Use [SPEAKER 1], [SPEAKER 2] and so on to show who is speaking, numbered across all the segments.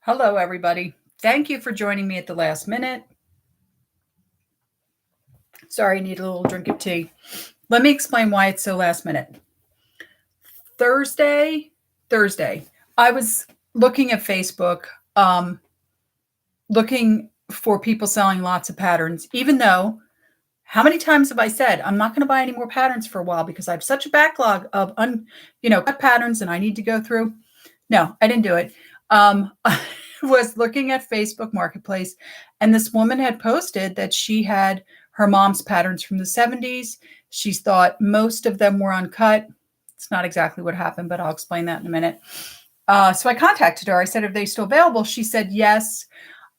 [SPEAKER 1] Hello, everybody. Thank you for joining me at the last minute. Sorry, I need a little drink of tea. Let me explain why it's so last minute. Thursday, I was looking at Facebook, looking for people selling lots of patterns, even though how many times have I said I'm not going to buy any more patterns for a while because I have such a backlog of cut patterns and I need to go through. No, I didn't do it. I was looking at Facebook Marketplace, and this woman had posted that she had her mom's patterns from the 70s. She thought most of them were uncut. It's not exactly what happened, but I'll explain that in a minute. So I contacted her. I said, are they still available? She said, yes.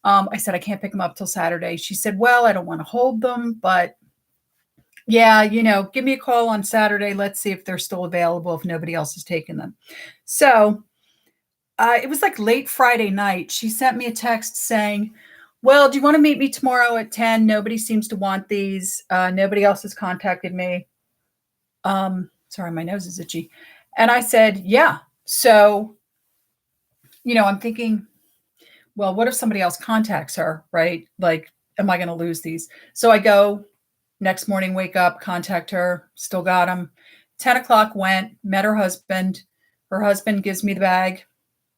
[SPEAKER 1] I said, I can't pick them up till Saturday. She said, well, I don't want to hold them, but yeah, give me a call on Saturday. Let's see if they're still available, if nobody else has taken them. So it was like late Friday night. She sent me a text saying, well, do you want to meet me tomorrow at 10? Nobody seems to want these. Nobody else has contacted me. Sorry, my nose is itchy. And I said, yeah. So, I'm thinking, well, what if somebody else contacts her, right? Like, am I going to lose these? So I go next morning, wake up, contact her, still got them. 10 o'clock went, met her husband. Her husband gives me the bag.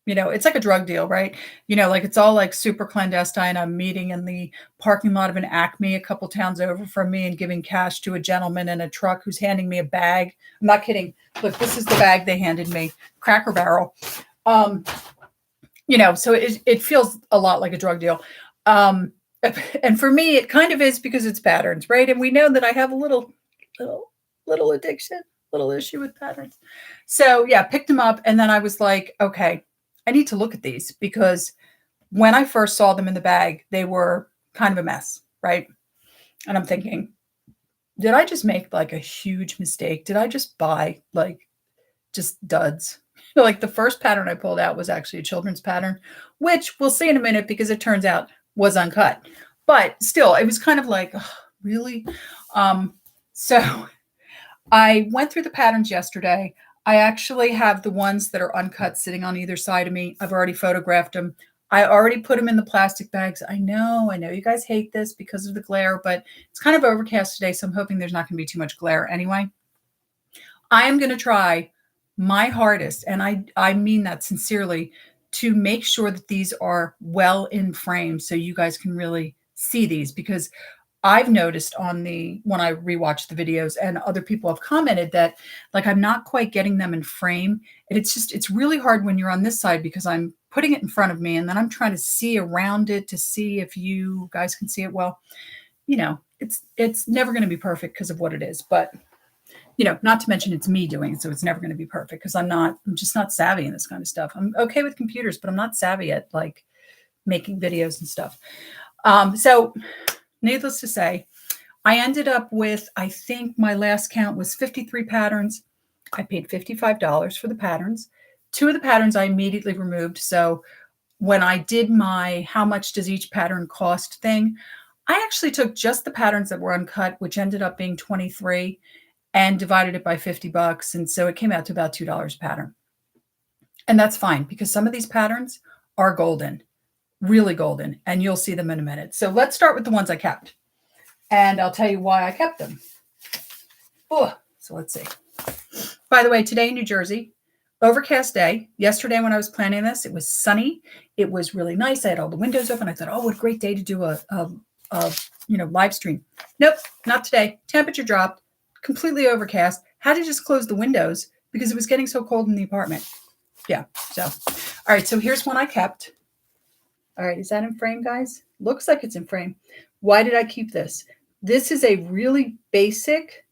[SPEAKER 1] It's like a drug deal, right? Like it's all like super clandestine. I'm meeting in the parking lot of an Acme a couple towns over from me and giving cash to a gentleman in a truck who's handing me a bag. I'm not kidding. Look, this is the bag they handed me, Cracker Barrel. So it feels a lot like a drug deal. And for me, it kind of is because it's patterns, right? And we know that I have a little addiction, little issue with patterns. So yeah, picked them up. And then I was like, okay, I need to look at these because when I first saw them in the bag, they were kind of a mess, right? And I'm thinking, did I just make like a huge mistake? Did I just buy like just duds? Like the first pattern I pulled out was actually a children's pattern, which we'll see in a minute because it turns out was uncut. But still, it was kind of like, oh, really? So I went through the patterns yesterday. I actually have the ones that are uncut sitting on either side of me. I've already photographed them. I already put them in the plastic bags. I know you guys hate this because of the glare, but it's kind of overcast today, so I'm hoping there's not going to be too much glare anyway. I am going to try my hardest, and I mean that sincerely, to make sure that these are well in frame so you guys can really see these, because I've noticed when I rewatch the videos and other people have commented that like I'm not quite getting them in frame. And it's really hard when you're on this side because I'm putting it in front of me and then I'm trying to see around it to see if you guys can see it well. It's never going to be perfect because of what it is, but not to mention it's me doing it, so it's never going to be perfect because I'm just not savvy in this kind of stuff. I'm okay with computers, but I'm not savvy at like making videos and stuff. So needless to say, I ended up with, I think my last count was 53 patterns. I paid $55 for the patterns. 2 of the patterns I immediately removed. So when I did my how much does each pattern cost thing, I actually took just the patterns that were uncut, which ended up being 23, and divided it by $50. And so it came out to about $2 a pattern. And that's fine because some of these patterns are golden. Really golden, and you'll see them in a minute. So let's start with the ones I kept, and I'll tell you why I kept them. So let's see. By the way, today in New Jersey, overcast day. Yesterday when I was planning this, it was sunny. It was really nice. I had all the windows open. I thought, oh, what a great day to do a live stream. Nope, not today. Temperature dropped, completely overcast. Had to just close the windows because it was getting so cold in the apartment. Yeah, so all right, so here's one I kept. All right, is that in frame, guys? Looks like it's in frame. Why did I keep this? This is a really basic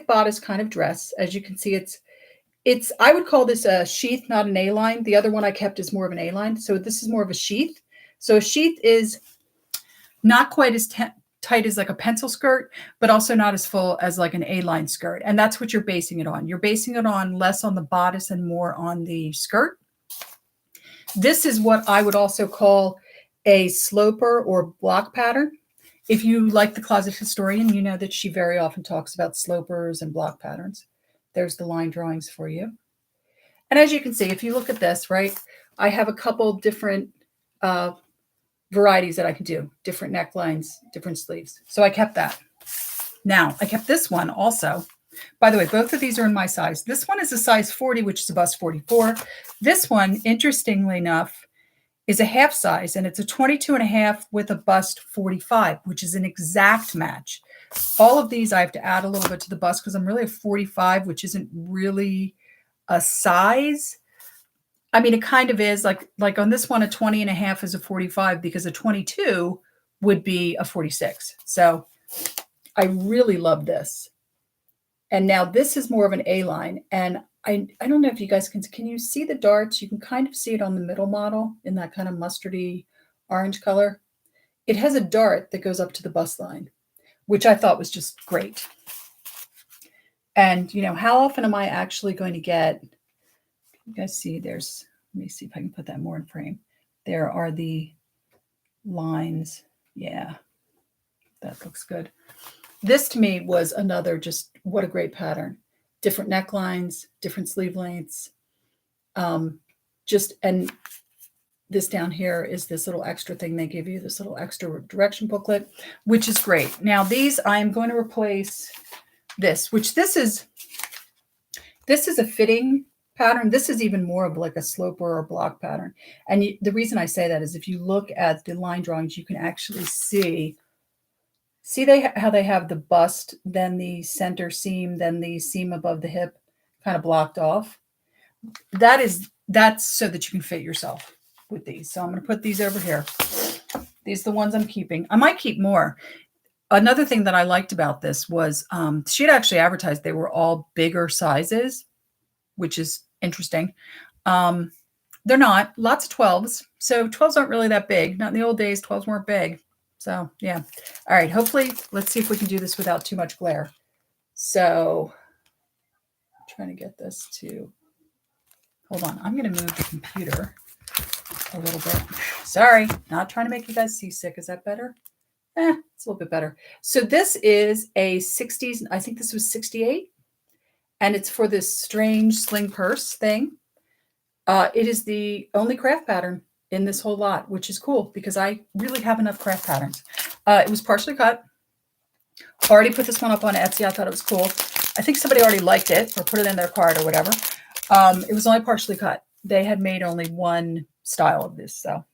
[SPEAKER 1] bodice kind of dress. As you can see, it's I would call this a sheath, not an A-line. The other one I kept is more of an A-line. So this is more of a sheath. So a sheath is not quite as tight as like a pencil skirt, but also not as full as like an A-line skirt. And that's what you're basing it on. You're basing it on less on the bodice and more on the skirt. This is what I would also call a sloper or block pattern. If you like The Closet Historian, you know that she very often talks about slopers and block patterns. There's the line drawings for you. And as you can see, if you look at this, right, I have a couple different varieties that I can do, different necklines, different sleeves. So I kept that. Now, I kept this one also. By the way, both of these are in my size. This one is a size 40, which is a bust 44. This one, interestingly enough, is a half size, and it's a 22 and a half with a bust 45, which is an exact match. All of these I have to add a little bit to the bust because I'm really a 45, which isn't really a size. I mean, it kind of is like on this one, a 20 and a half is a 45 because a 22 would be a 46. So I really love this. And now this is more of an A-line. And I don't know if you guys can you see the darts? You can kind of see it on the middle model in that kind of mustardy orange color. It has a dart that goes up to the bust line, which I thought was just great. And, you know, how often am I actually going to get, you guys see let me see if I can put that more in frame. There are the lines. Yeah, that looks good. This to me was another just what a great pattern. Different necklines, different sleeve lengths. And this down here is this little extra thing they give you, this little extra direction booklet, which is great. Now these I'm going to replace this, which this is a fitting pattern. This is even more of like a sloper or block pattern. And the reason I say that is if you look at the line drawings, you can actually see how they have the bust, then the center seam, then the seam above the hip kind of blocked off. That's so that you can fit yourself with these. So I'm going to put these over here. These are the ones I'm keeping. I might keep more. Another thing that I liked about this was she had actually advertised they were all bigger sizes, which is interesting. They're not. Lots of 12s. So 12s aren't really that big. Not in the old days, 12s weren't big. So yeah. All right. Hopefully, let's see if we can do this without too much glare. So I'm trying to get this to, hold on. I'm going to move the computer a little bit. Sorry, not trying to make you guys seasick. Is that better? It's a little bit better. So this is a 60s. I think this was 68. And it's for this strange sling purse thing. It is the only craft pattern in this whole lot, which is cool because I really have enough craft patterns. It was partially cut. Already put this one up on Etsy. I thought it was cool. I think somebody already liked it or put it in their cart or whatever. It was only partially cut. They had made only one style of this. So,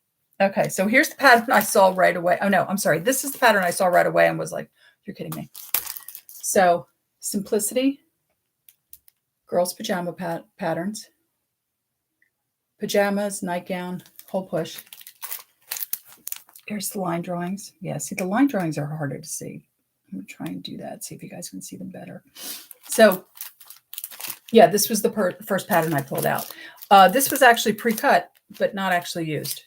[SPEAKER 1] okay. So here's the pattern I saw right away. Oh no, I'm sorry. This is the pattern I saw right away and was like, you're kidding me. So simplicity, girls' pajama patterns, pajamas, nightgown, whole push. Here's the line drawings. Yeah, see, the line drawings are harder to see. I'm going to try and do that, see if you guys can see them better. So, yeah, this was the first pattern I pulled out. This was actually pre-cut, but not actually used.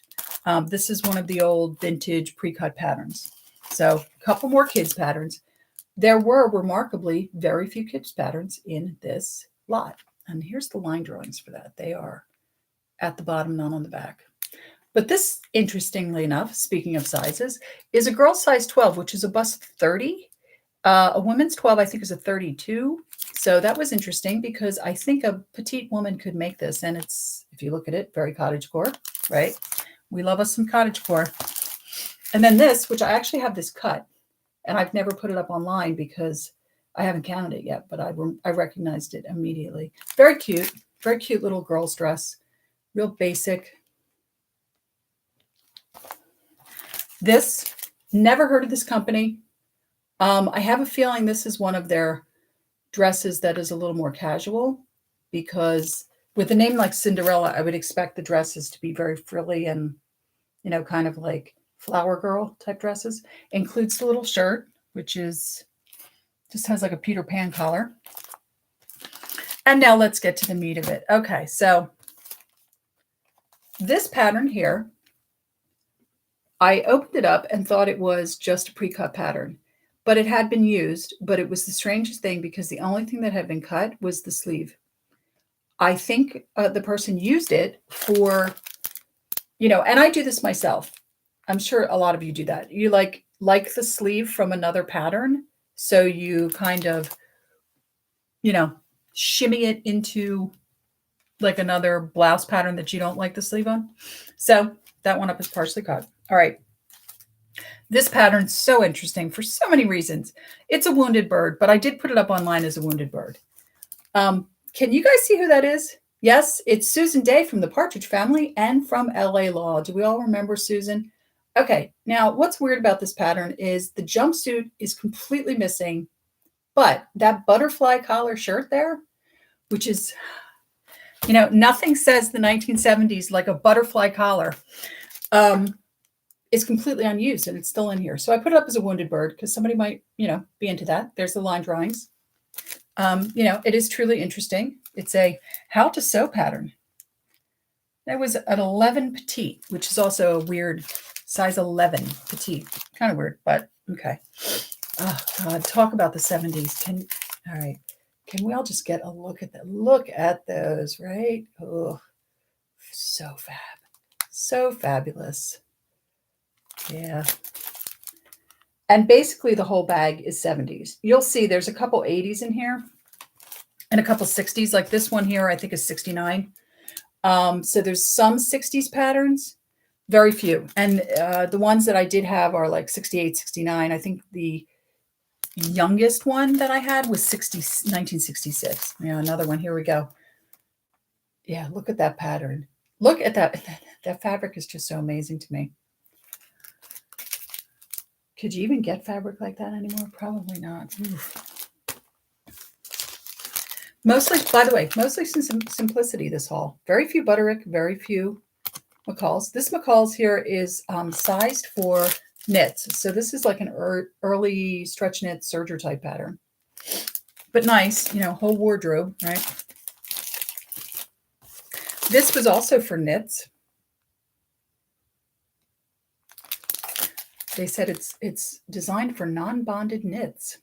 [SPEAKER 1] This is one of the old vintage pre-cut patterns. So, a couple more kids' patterns. There were remarkably very few kids' patterns in this lot. And here's the line drawings for that. They are at the bottom, not on the back. But this, interestingly enough, speaking of sizes, is a girl's size 12, which is a bust 30. A woman's 12, I think, is a 32. So that was interesting because I think a petite woman could make this. And it's, if you look at it, very cottagecore, right? We love us some cottagecore. And then this, which I actually have this cut, and I've never put it up online because I haven't counted it yet, but I recognized it immediately. Very cute little girl's dress. Real basic. This, never heard of this company. I have a feeling this is one of their dresses that is a little more casual because with a name like Cinderella, I would expect the dresses to be very frilly and, you know, kind of like flower girl type dresses. Includes the little shirt, which is just has like a Peter Pan collar. And now let's get to the meat of it. Okay, so this pattern here, I opened it up and thought it was just a pre-cut pattern, but it had been used, but it was the strangest thing because the only thing that had been cut was the sleeve. I think the person used it for, you know, and I do this myself. I'm sure a lot of you do that. You like the sleeve from another pattern. So you kind of, you know, shimmy it into like another blouse pattern that you don't like the sleeve on. So that one up is partially cut. All right. This pattern's so interesting for so many reasons. It's a wounded bird, but I did put it up online as a wounded bird. Can you guys see who that is? Yes, it's Susan Day from the Partridge Family and from LA Law. Do we all remember Susan? Okay, now what's weird about this pattern is the jumpsuit is completely missing, but that butterfly collar shirt there, which is, you know, nothing says the 1970s like a butterfly collar, is completely unused and it's still in here. So I put it up as a wounded bird because somebody might, you know, be into that. There's the line drawings. You know, it is truly interesting. It's a how to sew pattern. That was an 11 petite, which is also a weird size 11 petite. Kind of weird, but okay. Oh God, talk about the 70s. All right. Can we all just get a look at that? Look at those, right? Oh, so fab. So fabulous. Yeah. And basically the whole bag is 70s. You'll see there's a couple 80s in here and a couple 60s. Like this one here, I think is 69. So there's some 60s patterns, very few. And the ones that I did have are like 68, 69. I think the youngest one that I had was 1966. Yeah, another one. Here we go. Yeah, look at that pattern. Look at that. That fabric is just so amazing to me. Could you even get fabric like that anymore? Probably not. Oof. Mostly, by the way, mostly simplicity this haul. Very few butterick, very few McCalls. This McCall's here is sized for knits. So this is like an early stretch knit serger type pattern. But nice, you know, whole wardrobe, right? This was also for knits. They said it's designed for non-bonded knits.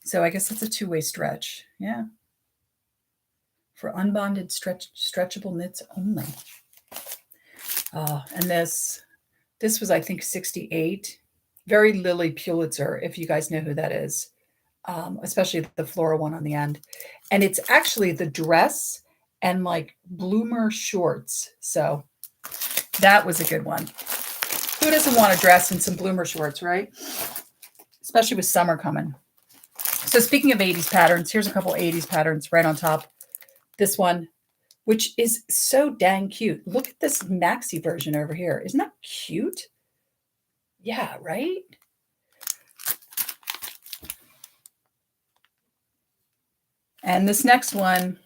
[SPEAKER 1] So I guess it's a two-way stretch. Yeah. For unbonded stretchable knits only. And this was, I think, 68. Very Lily Pulitzer, if you guys know who that is. Especially the floral one on the end. And it's actually the dress and like bloomer shorts. So that was a good one. Who doesn't want a dress and some bloomer shorts, right? Especially with summer coming. So speaking of 80s patterns, here's a couple 80s patterns right on top. This one, which is so dang cute. Look at this maxi version over here. Isn't that cute? Yeah, right? And this next one,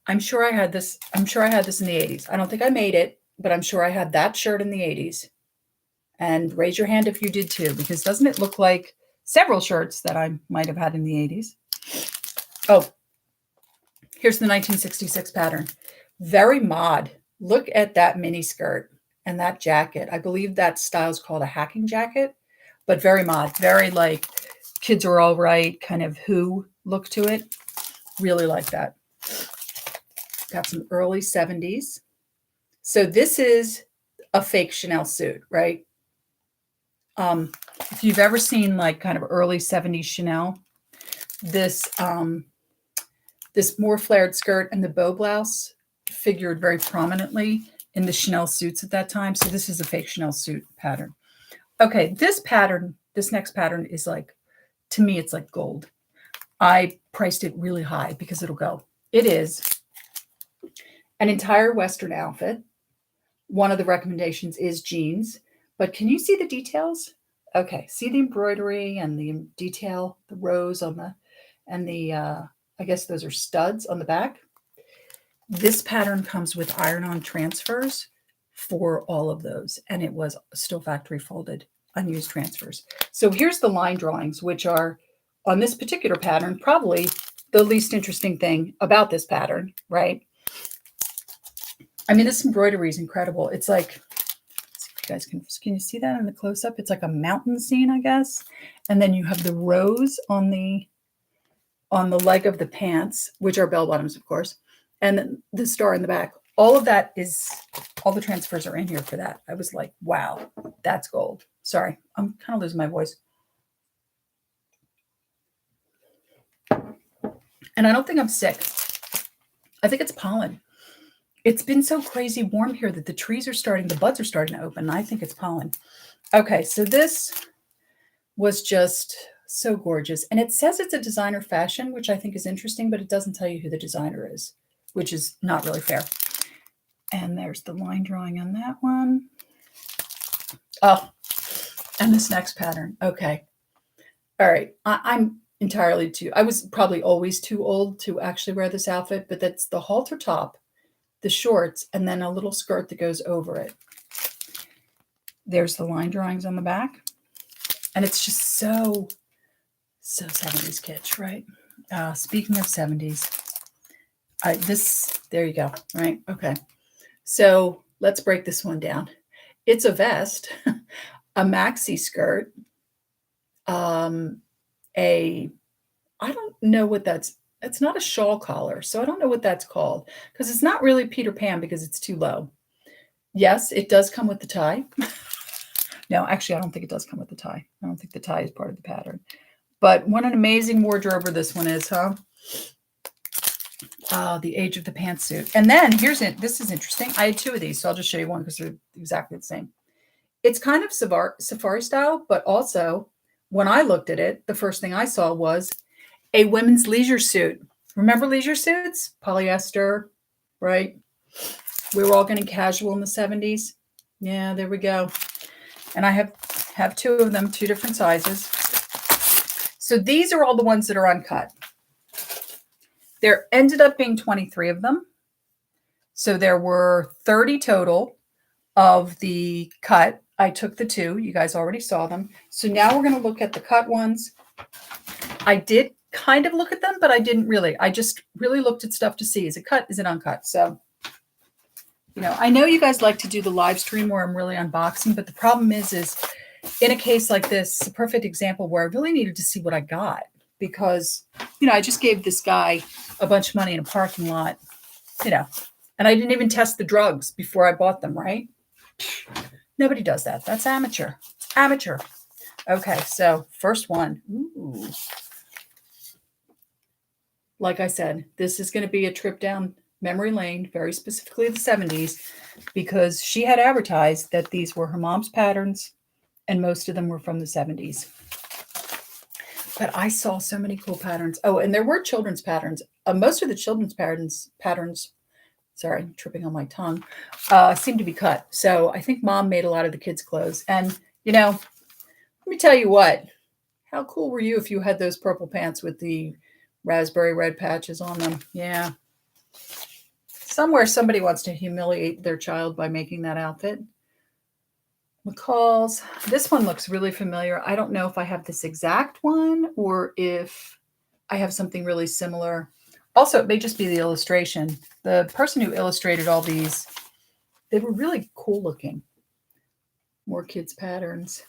[SPEAKER 1] I'm sure I had this in the 80s. I don't think I made it, but I'm sure I had that shirt in the 80s. And raise your hand if you did too, because doesn't it look like several shirts that I might have had in the 80s? Oh, here's the 1966 pattern. Very mod. Look at that mini skirt and that jacket. I believe that style is called a hacking jacket, but very mod. Very like Kids Are All Right, kind of Who look to it. Really like that. Got some early 70s. So this is a fake Chanel suit, right? If you've ever seen like kind of early 70s Chanel, this more flared skirt and the bow blouse figured very prominently in the Chanel suits at that time. So this is a fake Chanel suit pattern. Okay, this next pattern is like, to me, it's like gold. I priced it really high because it'll go. It is an entire Western outfit. One of the recommendations is jeans, but can you see the details? Okay, see the embroidery and the detail, the rows on the, and the, I guess those are studs on the back. This pattern comes with iron-on transfers for all of those, and it was still factory folded, unused transfers. So here's the line drawings, which are on this particular pattern, probably the least interesting thing about this pattern, right? I mean, this embroidery is incredible. It's like, you guys can you see that in the close-up? It's like a mountain scene, I guess. And then you have the rose on the leg of the pants, which are bell bottoms, of course, and then the star in the back. All of that is, all the transfers are in here for that. I was like, wow, that's gold. Sorry, I'm kind of losing my voice. And I don't think I'm sick. I think it's pollen. It's been so crazy warm here that the buds are starting to open. I think it's pollen. Okay, so this was just so gorgeous. And it says it's a designer fashion, which I think is interesting, but it doesn't tell you who the designer is, which is not really fair. And there's the line drawing on that one. Oh, and this next pattern. Okay. All right. I'm entirely I was probably always too old to actually wear this outfit, but that's the halter top, the shorts, and then a little skirt that goes over it. There's the line drawings on the back. And it's just so 70s kitsch, right? Speaking of 70s, there you go, right? Okay. So let's break this one down. It's a vest, a maxi skirt, I don't know what it's not a shawl collar, so I don't know what that's called because it's not really Peter Pan because it's too low. Yes, it does come with the tie. No, actually, I don't think it does come with the tie. I don't think the tie is part of the pattern. But what an amazing wardrober this one is, huh? The age of the pantsuit. And then this is interesting. I had two of these, so I'll just show you one because they're exactly the same. It's kind of safari style, but also when I looked at it, the first thing I saw was a women's leisure suit. Remember leisure suits? Polyester, right? We were all getting casual in the 70s. Yeah, there we go. And I have two of them, two different sizes. So these are all the ones that are uncut. There ended up being 23 of them. So there were 30 total of the cut. I took the two. You guys already saw them. So now we're going to look at the cut ones. I did kind of look at them, but I didn't really. I just really looked at stuff to see, is it cut? Is it uncut? So, I know you guys like to do the live stream where I'm really unboxing, but the problem is in a case like this, it's a perfect example where I really needed to see what I got because, I just gave this guy a bunch of money in a parking lot, and I didn't even test the drugs before I bought them, right? Nobody does that. That's amateur. Amateur. Okay, so first one. Ooh. Like I said, this is going to be a trip down memory lane, very specifically the 70s, because she had advertised that these were her mom's patterns, and most of them were from the 70s. But I saw so many cool patterns. Oh, and there were children's patterns. Most of the children's patterns, sorry, I'm tripping on my tongue, seem to be cut. So I think mom made a lot of the kids' clothes. And, let me tell you what, how cool were you if you had those purple pants with the raspberry red patches on them? Yeah. Somewhere somebody wants to humiliate their child by making that outfit. McCall's. This one looks really familiar. I don't know if I have this exact one or if I have something really similar. Also, it may just be the illustration. The person who illustrated all these, they were really cool looking. More kids' patterns.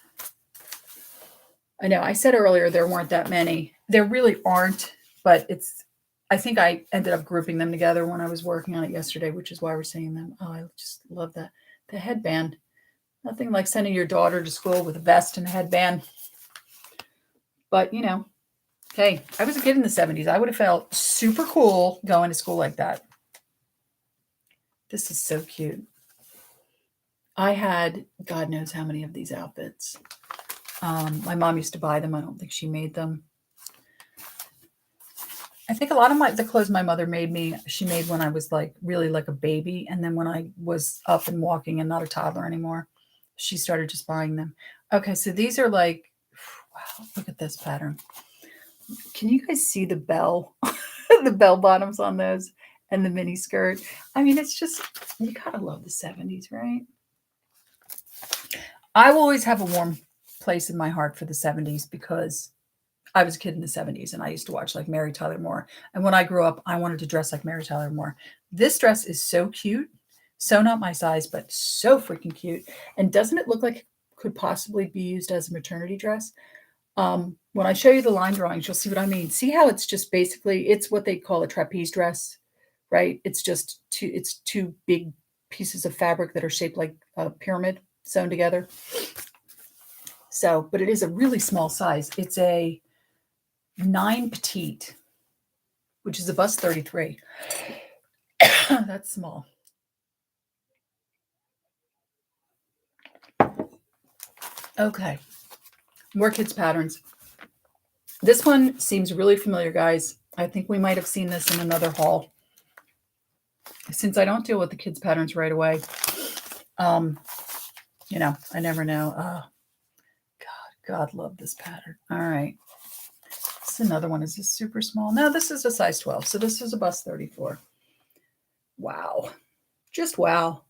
[SPEAKER 1] I know I said earlier there weren't that many. There really aren't, but I think I ended up grouping them together when I was working on it yesterday, which is why we're seeing them. Oh, I just love that. The headband. Nothing like sending your daughter to school with a vest and a headband. But, hey, I was a kid in the 70s. I would have felt super cool going to school like that. This is so cute. I had God knows how many of these outfits. My mom used to buy them. I don't think she made them. I think a lot of the clothes my mother made she made when I was really like a baby. And then when I was up and walking and not a toddler anymore, she started just buying them. Okay, so these are wow, look at this pattern. Can you guys see the bell, the bell bottoms on those and the mini skirt? I mean, it's just, you gotta love the 70s, right? I will always have a warm place in my heart for the 70s because I was a kid in the 70s and I used to watch Mary Tyler Moore. And when I grew up, I wanted to dress like Mary Tyler Moore. This dress is so cute. So not my size, but so freaking cute. And doesn't it look like it could possibly be used as a maternity dress? When I show you the line drawings, you'll see what I mean. See how it's just basically, it's what they call a trapeze dress, right? It's just two big pieces of fabric that are shaped like a pyramid sewn together. So, but it is a really small size. It's a 9 petite, which is a bust 33. That's small. Okay. More kids patterns. This one seems really familiar, guys. I think we might have seen this in another haul. Since I don't deal with the kids patterns right away, you know, I never know. Oh, God love this pattern. All right. This is another one. Is this super small? No, this is a size 12. So this is a bust 34. Wow. Just wow.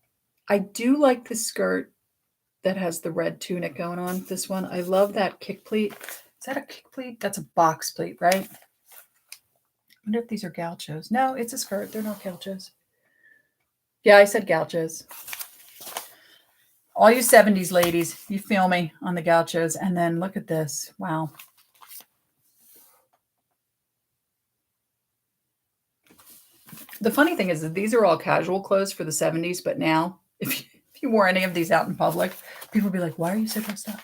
[SPEAKER 1] I do like the skirt that has the red tunic going on. This one. I love that kick pleat. Is that a kick pleat? That's a box pleat, right? I wonder if these are gauchos. No, it's a skirt. They're not gauchos. Yeah, I said gauchos. All you 70s ladies, you feel me on the gauchos. And then look at this. Wow. The funny thing is that these are all casual clothes for the 70s, but now if you wore any of these out in public, people would be like, why are you so dressed up?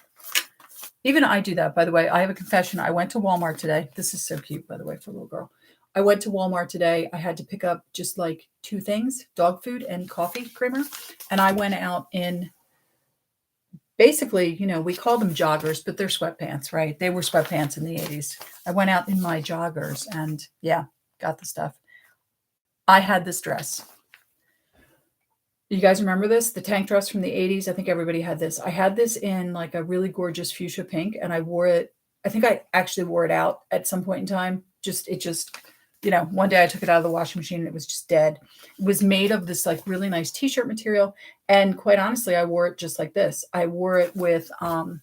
[SPEAKER 1] Even I do that, by the way. I have a confession. I went to Walmart today. This is so cute, by the way, for a little girl. I went to Walmart today. I had to pick up just like 2 things, dog food and coffee creamer. And I went out in basically, you know, we call them joggers, but they're sweatpants, right? They were sweatpants in the 80s. I went out in my joggers and yeah, got the stuff. I had this dress. You guys remember this? The tank dress from the 80s? I think everybody had this. I had this in like a really gorgeous fuchsia pink and I wore it. I think I actually wore it out at some point in time. It just, you know, one day I took it out of the washing machine and it was just dead. It was made of this like really nice t-shirt material. And quite honestly, I wore it just like this. I wore it with a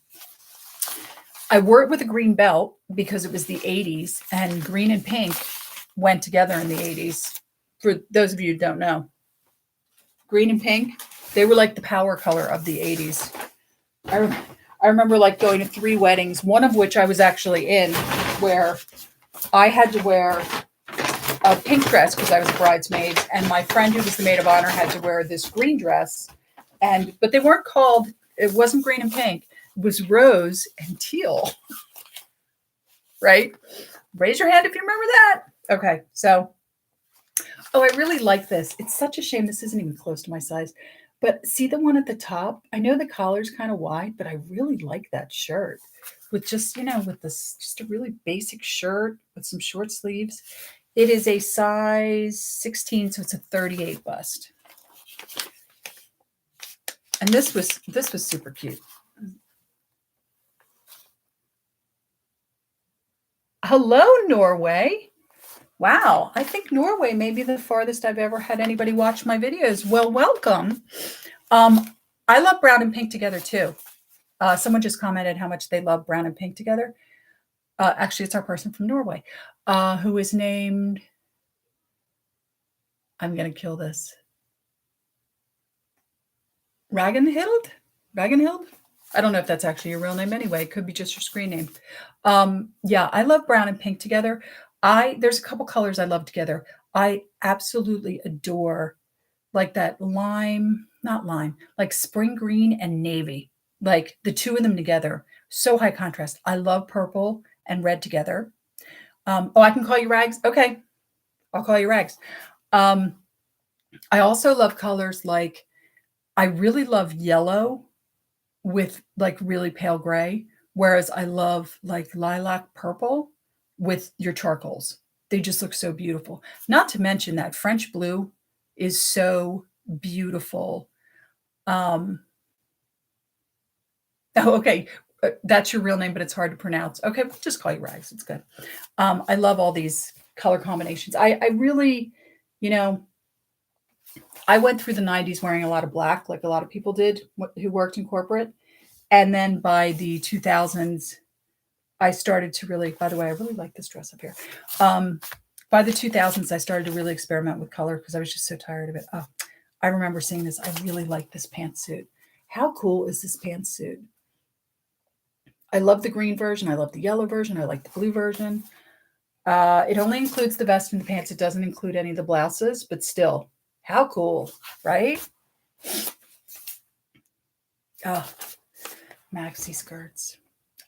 [SPEAKER 1] green belt because it was the 80s and green and pink went together in the 80s. For those of you who don't know, green and pink, they were like the power color of the 80s. I remember like going to 3 weddings, one of which I was actually in, where I had to wear a pink dress because I was a bridesmaid, and my friend who was the maid of honor had to wear this green dress. But they weren't called, it wasn't green and pink, it was rose and teal. Right? Raise your hand if you remember that. Okay, so oh, I really like this. It's such a shame this isn't even close to my size. But see the one at the top? I know the collar's kind of wide, but I really like that shirt with just, you know, with this, just a really basic shirt with some short sleeves. It is a size 16, so it's a 38 bust. And this was super cute. Hello, Norway. Wow, I think Norway may be the farthest I've ever had anybody watch my videos. Well, welcome. I love brown and pink together too. Someone just commented how much they love brown and pink together. Actually, it's our person from Norway who is named, I'm going to kill this, Ragnhild? Ragnhild? I don't know if that's actually your real name anyway. It could be just your screen name. Yeah, I love brown and pink together. There's a couple colors I love together. I absolutely adore like that like spring green and navy, like the two of them together. So high contrast. I love purple and red together. Oh, I can call you Rags. Okay. I'll call you Rags. I also love colors like, I really love yellow with like really pale gray, whereas I love like lilac purple with your charcoals. They just look so beautiful. Not to mention that French blue is so beautiful. Oh, okay. That's your real name, but it's hard to pronounce. Okay, we'll just call you Rags. It's good. I love all these color combinations. I really, you know, I went through the 90s wearing a lot of black, like a lot of people did who worked in corporate. And then by the 2000s, I started to really, by the way, I really like this dress up here. By the 2000s, I started to really experiment with color because I was just so tired of it. Oh, I remember seeing this. I really like this pantsuit. How cool is this pantsuit? I love the green version. I love the yellow version. I like the blue version. It only includes the vest and the pants. It doesn't include any of the blouses, but still, how cool, right? Oh, maxi skirts.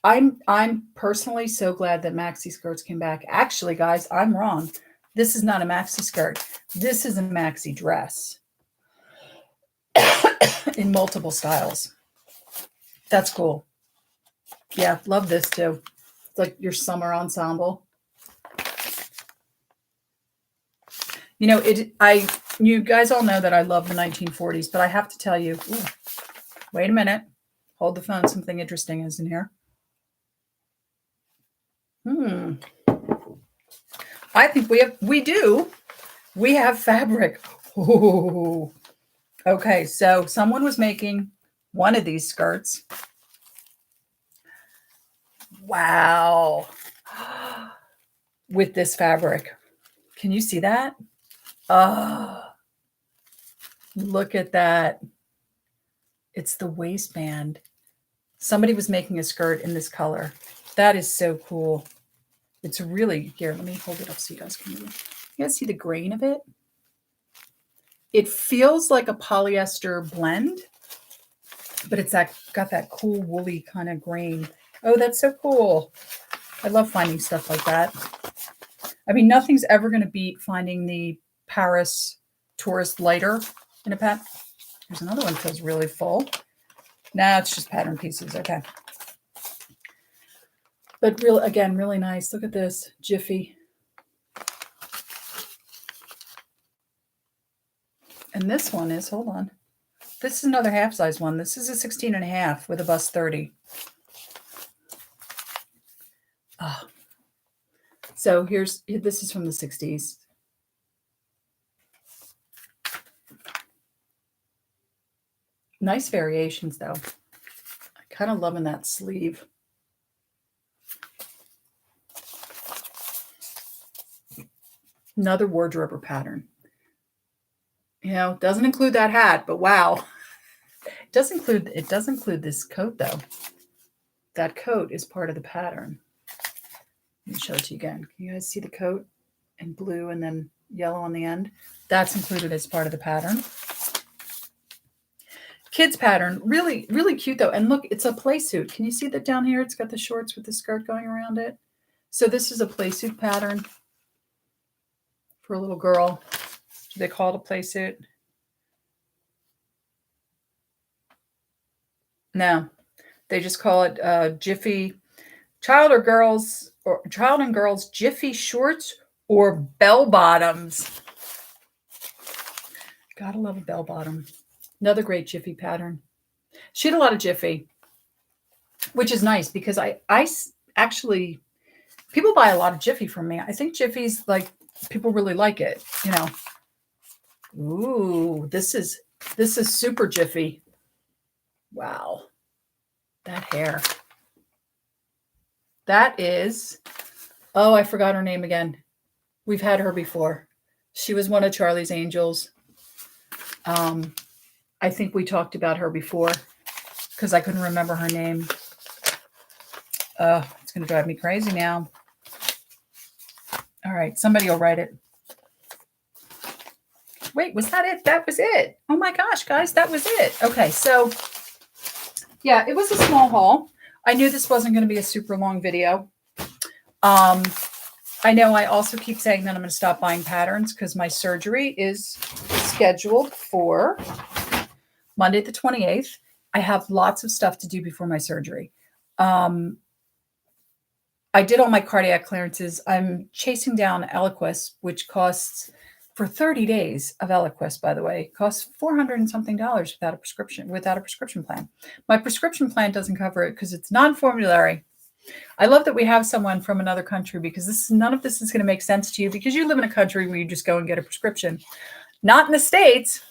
[SPEAKER 1] I'm personally so glad that maxi skirts came back. Actually, guys, I'm wrong. This is not a maxi skirt. This is a maxi dress in multiple styles. That's cool. Yeah, love this too. It's like your summer ensemble. You know, you guys all know that I love the 1940s, but I have to tell you, wait a minute. Hold the phone. Something interesting is in here. I think we have fabric. Ooh. Okay, so someone was making one of these skirts. Wow. With this fabric. Can you see that? Oh, look at that. It's the waistband. Somebody was making a skirt in this color. That is so cool. It's really, here, let me hold it up so you guys can really, you guys see the grain of it? It feels like a polyester blend, but it's got that cool woolly kind of grain. Oh, that's so cool. I love finding stuff like that. I mean, nothing's ever going to beat finding the Paris tourist lighter in a pack. There's another one that feels really full. Nah, it's just pattern pieces. Okay. But again, really nice. Look at this. Jiffy. And this one is, hold on. This is another half size one. This is a 16.5 with a bust 30. Oh. So this is from the 60s. Nice variations though. I kind of loving that sleeve. Another wardrobe pattern. You know, doesn't include that hat, but wow. It does include this coat though. That coat is part of the pattern. Let me show it to you again. Can you guys see the coat in blue and then yellow on the end? That's included as part of the pattern. Kids pattern, really, really cute though. And look, it's a playsuit. Can you see that down here? It's got the shorts with the skirt going around it. So this is a playsuit pattern for a little girl. Do they call it a playsuit? No, they just call it Jiffy child and girls Jiffy shorts or bell bottoms. Gotta love a bell bottom. Another great Jiffy pattern. She had a lot of Jiffy, which is nice because I actually, people buy a lot of Jiffy from me. I think Jiffy's like, people really like it, you know. Ooh, this is super Jiffy. Wow. That hair. That is, oh, I forgot her name again. We've had her before. She was one of Charlie's Angels. I think we talked about her before because I couldn't remember her name. It's going to drive me crazy now. All right, somebody will write it. Wait, was that it? That was it. Oh my gosh, guys, that was it. Okay, so yeah, it was a small haul. I knew this wasn't going to be a super long video. I know I also keep saying that I'm going to stop buying patterns because my surgery is scheduled for Monday the 28th. I have lots of stuff to do before my surgery. I did all my cardiac clearances. I'm chasing down Eliquis, which costs, for 30 days of Eliquis, by the way, costs $400 and something without a prescription plan. My prescription plan doesn't cover it because it's non-formulary. I love that we have someone from another country because none of this is going to make sense to you because you live in a country where you just go and get a prescription. Not in the States.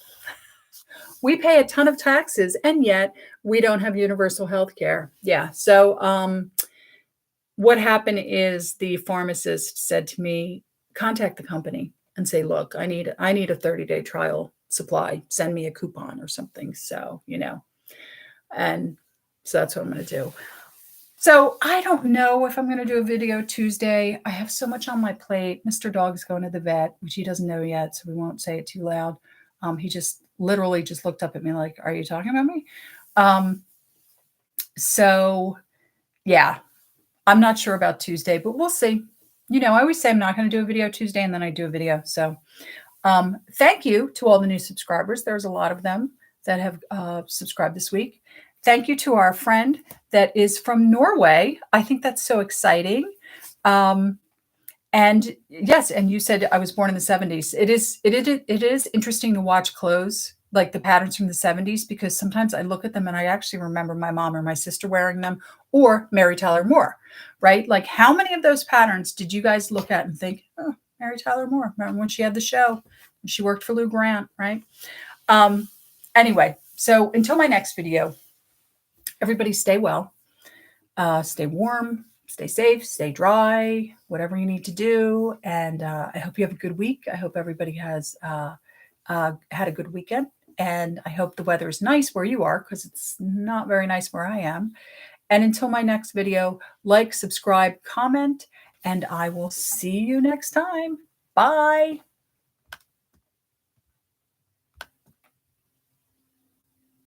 [SPEAKER 1] We pay a ton of taxes and yet we don't have universal health care. Yeah. So what happened is the pharmacist said to me, contact the company and say, look, I need a 30-day trial supply. Send me a coupon or something. So, you know, and so that's what I'm going to do. So I don't know if I'm going to do a video Tuesday. I have so much on my plate. Mr. Dog's going to the vet, which he doesn't know yet, so we won't say it too loud. He just literally just looked up at me like, are you talking about me? So yeah, I'm not sure about Tuesday, but we'll see. you know, I always say I'm not going to do a video Tuesday, and then I do a video. So thank you to all the new subscribers. There's a lot of them that have subscribed this week. Thank you to our friend that is from Norway. I think that's so exciting. And yes, and you said I was born in the 70s. It is interesting to watch clothes, like the patterns from the 70s, because sometimes I look at them and I actually remember my mom or my sister wearing them, or Mary Tyler Moore, right? Like, how many of those patterns did you guys look at and think, oh, Mary Tyler Moore, remember when she had the show? She worked for Lou Grant, right? Anyway, so until my next video, everybody stay well, stay warm, stay safe, stay dry, whatever you need to do. And I hope you have a good week. I hope everybody has had a good weekend. And I hope the weather is nice where you are, because it's not very nice where I am. And until my next video, like, subscribe, comment, and I will see you next time. Bye.